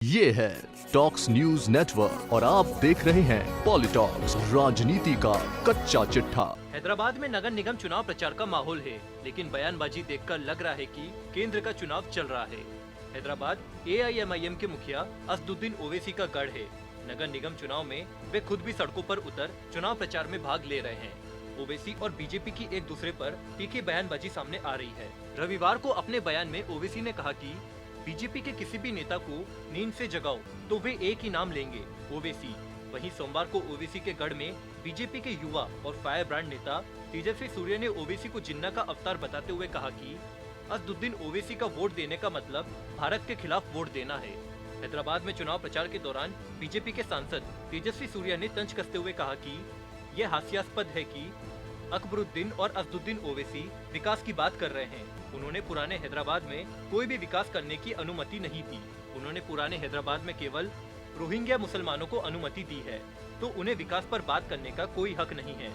ये है talks news network और आप देख रहे हैं पॉलिटॉक्स, राजनीति का कच्चा चिट्ठा। हैदराबाद में नगर निगम चुनाव प्रचार का माहौल है, लेकिन बयानबाजी देखकर लग रहा है कि केंद्र का चुनाव चल रहा है। हैदराबाद AIMIM के मुखिया असदुद्दीन ओवैसी का गढ़ है। नगर निगम चुनाव में वे खुद भी सड़कों पर उतर चुनाव प्रचार में भाग ले रहे हैं। ओवैसी और बीजेपी की एक दूसरे पर तीखी बयानबाजी सामने आ रही है। रविवार को अपने बयान में ओवैसी ने कहा कि बीजेपी के किसी भी नेता को नींद से जगाओ तो वे एक ही नाम लेंगे, ओवैसी। वहीं सोमवार को ओवैसी के गढ़ में बीजेपी के युवा और फायर ब्रांड नेता तेजस्वी सूर्य ने ओवैसी को जिन्ना का अवतार बताते हुए कहा कि असदुद्दीन ओवैसी का वोट देने का मतलब भारत के खिलाफ वोट देना है। हैदराबाद में चुनाव प्रचार के दौरान बीजेपी के सांसद तेजस्वी सूर्य ने तंज कसते हुए कहा कि यह हास्यास्पद है कि अकबरुद्दीन और असदुद्दीन ओवैसी विकास की बात कर रहे हैं। उन्होंने पुराने हैदराबाद में कोई भी विकास करने की अनुमति नहीं दी। उन्होंने पुराने हैदराबाद में केवल रोहिंग्या मुसलमानों को अनुमति दी है, तो उन्हें विकास पर बात करने का कोई हक नहीं है।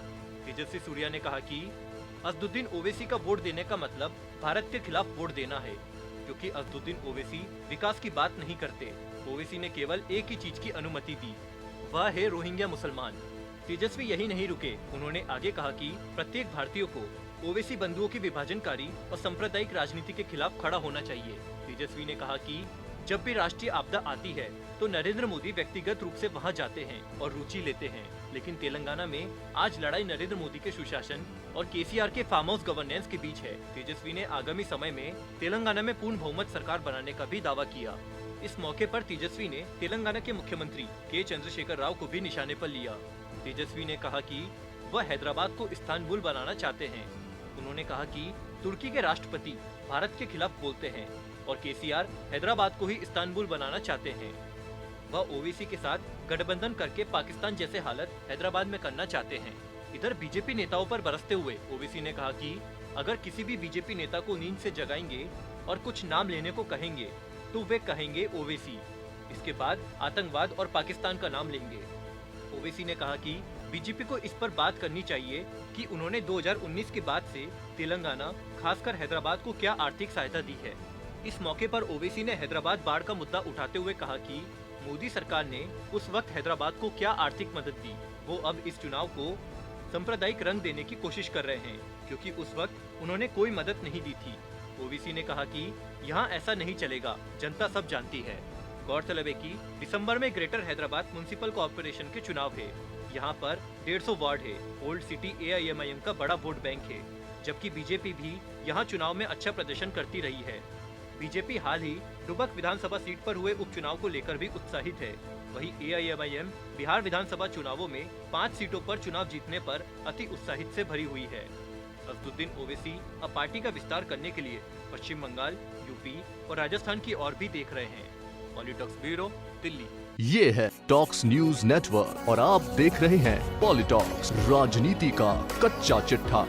तेजस्वी सूर्या ने कहा कि असदुद्दीन ओवैसी का वोट देने का मतलब भारत के खिलाफ वोट देना है, क्योंकि असदुद्दीन ओवैसी विकास की बात नहीं करते। ओवैसी ने केवल एक ही चीज की अनुमति दी, वह है रोहिंग्या मुसलमान। तेजस्वी यही नहीं रुके, उन्होंने आगे कहा कि प्रत्येक भारतीय को ओवैसी बंधुओं की विभाजनकारी और सांप्रदायिक राजनीति के खिलाफ खड़ा होना चाहिए। तेजस्वी ने कहा कि जब भी राष्ट्रीय आपदा आती है तो नरेंद्र मोदी व्यक्तिगत रूप से वहां जाते हैं और रुचि लेते हैं, लेकिन तेलंगाना में आज लड़ाई नरेंद्र मोदी के सुशासन और केसीआर के फार्म हाउस गवर्नेंस के बीच है। तेजस्वी ने आगामी समय में तेलंगाना में पूर्ण बहुमत सरकार बनाने का भी दावा किया। इस मौके पर तेजस्वी ने तेलंगाना के मुख्यमंत्री के चंद्रशेखर राव को भी निशाने पर लिया। तेजस्वी ने कहा कि वह हैदराबाद को इस्तांबुल बनाना चाहते हैं। उन्होंने कहा कि तुर्की के राष्ट्रपति भारत के खिलाफ बोलते हैं और केसीआर हैदराबाद को ही इस्तांबुल बनाना चाहते हैं। वह ओवैसी के साथ गठबंधन करके पाकिस्तान जैसे हालत हैदराबाद में करना चाहते हैं। इधर बीजेपी नेताओं पर बरसते हुए ओवैसी ने कहा कि अगर किसी भी बीजेपी नेता को नींद से जगाएंगे और कुछ नाम लेने को कहेंगे तो वे कहेंगे ओवैसी। इसके बाद आतंकवाद और पाकिस्तान का नाम लेंगे। ओवैसी ने कहा कि बीजेपी को इस पर बात करनी चाहिए कि उन्होंने 2019 के बाद से तेलंगाना, खासकर हैदराबाद को क्या आर्थिक सहायता दी है। इस मौके पर ओवैसी ने हैदराबाद बाढ़ का मुद्दा उठाते हुए कहा कि मोदी सरकार ने उस वक्त हैदराबाद को क्या आर्थिक मदद दी, वो अब इस चुनाव को सांप्रदायिक रंग देने की कोशिश कर रहे हैं, क्योंकि उस वक्त उन्होंने कोई मदद नहीं दी थी। ओवैसी ने कहा कि यहाँ ऐसा नहीं चलेगा, जनता सब जानती है। गौरतलब है कि दिसंबर में ग्रेटर हैदराबाद म्युनिसिपल कॉर्पोरेशन के चुनाव है। यहाँ पर 150 वार्ड है। ओल्ड सिटी AIMIM का बड़ा वोट बैंक है, जबकि बीजेपी भी यहाँ चुनाव में अच्छा प्रदर्शन करती रही है। बीजेपी हाल ही डुबक विधानसभा सीट पर हुए उपचुनाव को लेकर भी उत्साहित है। वहीं AIMIM बिहार विधानसभा चुनावों में 5 सीटों पर चुनाव जीतने पर अति उत्साहित से भरी हुई है। असदुद्दीन ओवैसी अब पार्टी का विस्तार करने के लिए पश्चिम बंगाल, यूपी और राजस्थान की ओर भी देख रहे हैं। पॉलिटॉक्स ब्यूरो, दिल्ली। ये है टॉक्स न्यूज नेटवर्क और आप देख रहे हैं पॉलिटॉक्स, राजनीति का कच्चा चिट्ठा।